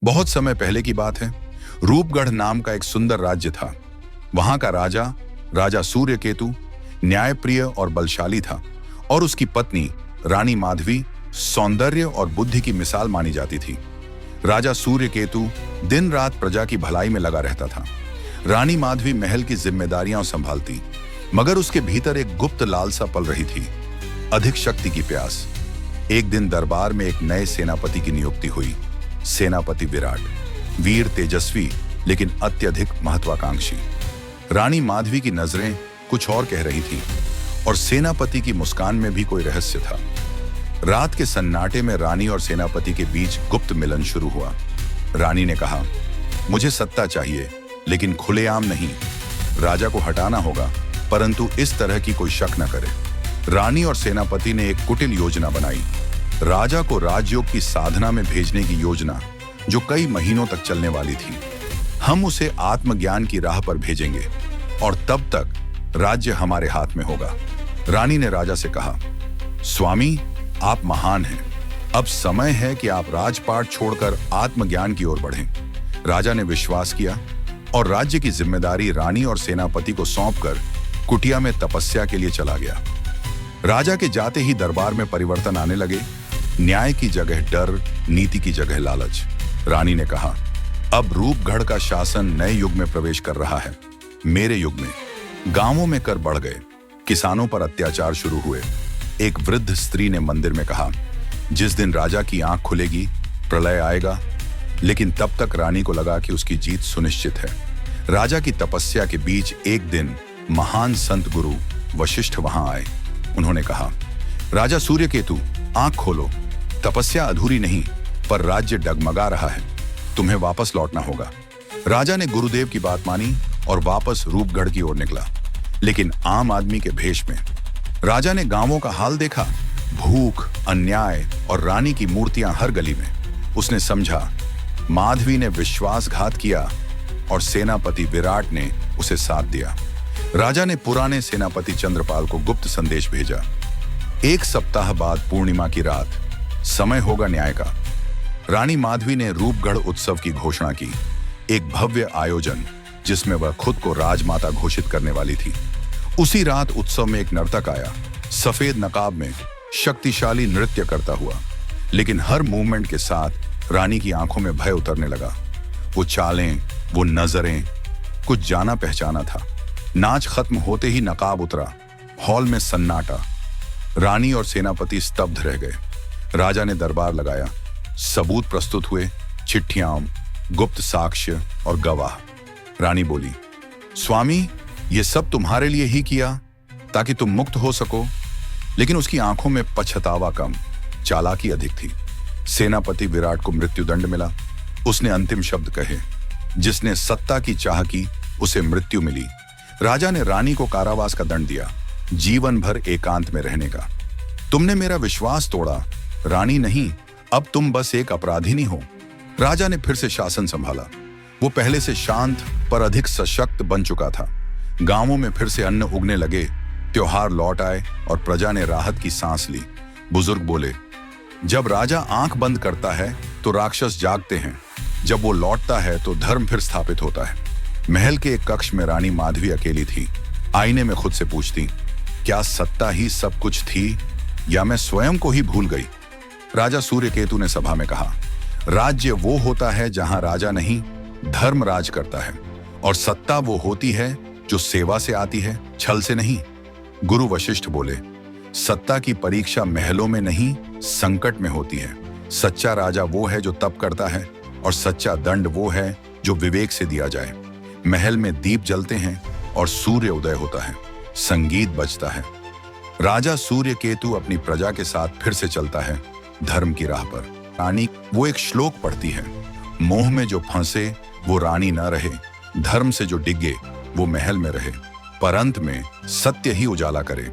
बहुत समय पहले की बात है। रूपगढ़ नाम का एक सुंदर राज्य था। वहां का राजा राजा सूर्यकेतु न्यायप्रिय और बलशाली था और उसकी पत्नी रानी माधवी सौंदर्य और बुद्धि की मिसाल मानी जाती थी। राजा सूर्यकेतु दिन रात प्रजा की भलाई में लगा रहता था। रानी माधवी महल की जिम्मेदारियां संभालती, मगर उसके भीतर एक गुप्त लालसा पल रही थी, अधिक शक्ति की प्यास। एक दिन दरबार में एक नए सेनापति की नियुक्ति हुई। सेनापति विराट, वीर, तेजस्वी, लेकिन अत्यधिक महत्वाकांक्षी। रानी माधवी की नजरें कुछ और कह रही थीं और सेनापति की मुस्कान में भी कोई रहस्य था। रात के सन्नाटे में रानी और सेनापति के बीच गुप्त मिलन शुरू हुआ। रानी ने कहा, मुझे सत्ता चाहिए, लेकिन खुलेआम नहीं। राजा को हटाना होगा, परंतु इस तरह की कोई शक न करे। रानी और सेनापति ने एक कुटिल योजना बनाई। राजा को राजयोग की साधना में भेजने की योजना, जो कई महीनों तक चलने वाली थी। हम उसे आत्मज्ञान की राह पर भेजेंगे और तब तक राज्य हमारे हाथ में होगा। रानी ने राजा से कहा, स्वामी, आप महान हैं। अब समय है कि आप राजपाट छोड़कर आत्मज्ञान की ओर बढ़ें। राजा ने विश्वास किया और राज्य की जिम्मेदारी रानी और सेनापति को सौंपकर कुटिया में तपस्या के लिए चला गया। राजा के जाते ही दरबार में परिवर्तन आने लगे। न्याय की जगह डर, नीति की जगह लालच। रानी ने कहा, अब रूपगढ़ का शासन नए युग में प्रवेश कर रहा है। मेरे युग में गांवों में कर बढ़ गए, किसानों पर अत्याचार शुरू हुए। एक वृद्ध स्त्री ने मंदिर में कहा, जिस दिन राजा की आंख खुलेगी प्रलय आएगा। लेकिन तब तक रानी को लगा कि उसकी जीत सुनिश्चित है। राजा की तपस्या के बीच एक दिन महान संत गुरु वशिष्ठ वहां आए। उन्होंने कहा, राजा सूर्यकेतु, आंख खोलो। तपस्या अधूरी नहीं, पर राज्य डगमगा रहा है। तुम्हें वापस लौटना होगा। राजा ने गुरुदेव की बात मानी और वापस रूपगढ़ की ओर निकला, लेकिन आम आदमी के भेष में। राजा ने गांवों का हाल देखा, भूख, अन्याय और रानी की मूर्तियां हर गली में। उसने समझा माधवी ने विश्वासघात किया और सेनापति विराट ने उसे साथ दिया। राजा ने पुराने सेनापति चंद्रपाल को गुप्त संदेश भेजा। एक सप्ताह बाद पूर्णिमा की रात, समय होगा न्याय का। रानी माधवी ने रूपगढ़ उत्सव की घोषणा की, एक भव्य आयोजन जिसमें वह खुद को राजमाता घोषित करने वाली थी। उसी रात उत्सव में एक नर्तक आया, सफेद नकाब में, शक्तिशाली नृत्य करता हुआ। लेकिन हर मूवमेंट के साथ रानी की आंखों में भय उतरने लगा। वो चालें, वो नजरें, कुछ जाना पहचाना था। नाच खत्म होते ही नकाब उतरा। हॉल में सन्नाटा। रानी और सेनापति स्तब्ध रह गए। राजा ने दरबार लगाया। सबूत प्रस्तुत हुए, चिट्ठियां, गुप्त साक्ष्य और गवाह। रानी बोली, स्वामी, ये सब तुम्हारे लिए ही किया ताकि तुम मुक्त हो सको। लेकिन उसकी आंखों में पछतावा कम, चालाकी अधिक थी। सेनापति विराट को मृत्युदंड मिला। उसने अंतिम शब्द कहे। जिसने सत्ता की चाह की, उसे मृत्यु मिली। राजा ने रानी को कारावास का दंड दिया, जीवन भर एकांत में रहने का। तुमने मेरा विश्वास तोड़ा, रानी नहीं, अब तुम बस एक अपराधिनी हो। राजा ने फिर से शासन संभाला। वो पहले से शांत पर अधिक सशक्त बन चुका था। गांवों में फिर से अन्न उगने लगे, त्योहार लौट आए और प्रजा ने राहत की सांस ली। बुजुर्ग बोले, जब राजा आंख बंद करता है तो राक्षस जागते हैं, जब वो लौटता है तो धर्म फिर स्थापित होता है। महल के एक कक्ष में रानी माधवी अकेली थी। आईने में खुद से पूछती, क्या सत्ता ही सब कुछ थी या मैं स्वयं को ही भूल गई? राजा सूर्यकेतु ने सभा में कहा, राज्य वो होता है जहां राजा नहीं, धर्म राज करता है। और सत्ता वो होती है जो सेवा से आती है, छल से नहीं। गुरु वशिष्ठ बोले, सत्ता की परीक्षा महलों में नहीं, संकट में होती है। सच्चा राजा वो है जो तप करता है और सच्चा दंड वो है जो विवेक से दिया जाए। महल में दीप जलते हैं और सूर्य उदय होता है, संगीत बजता है। राजा सूर्यकेतु अपनी प्रजा के साथ फिर से चलता है धर्म की राह पर। रानी वो एक श्लोक पढ़ती है, मोह में जो फंसे वो रानी न रहे, धर्म से जो डिगे वो महल में रहे, पर अंत में सत्य ही उजाला करे।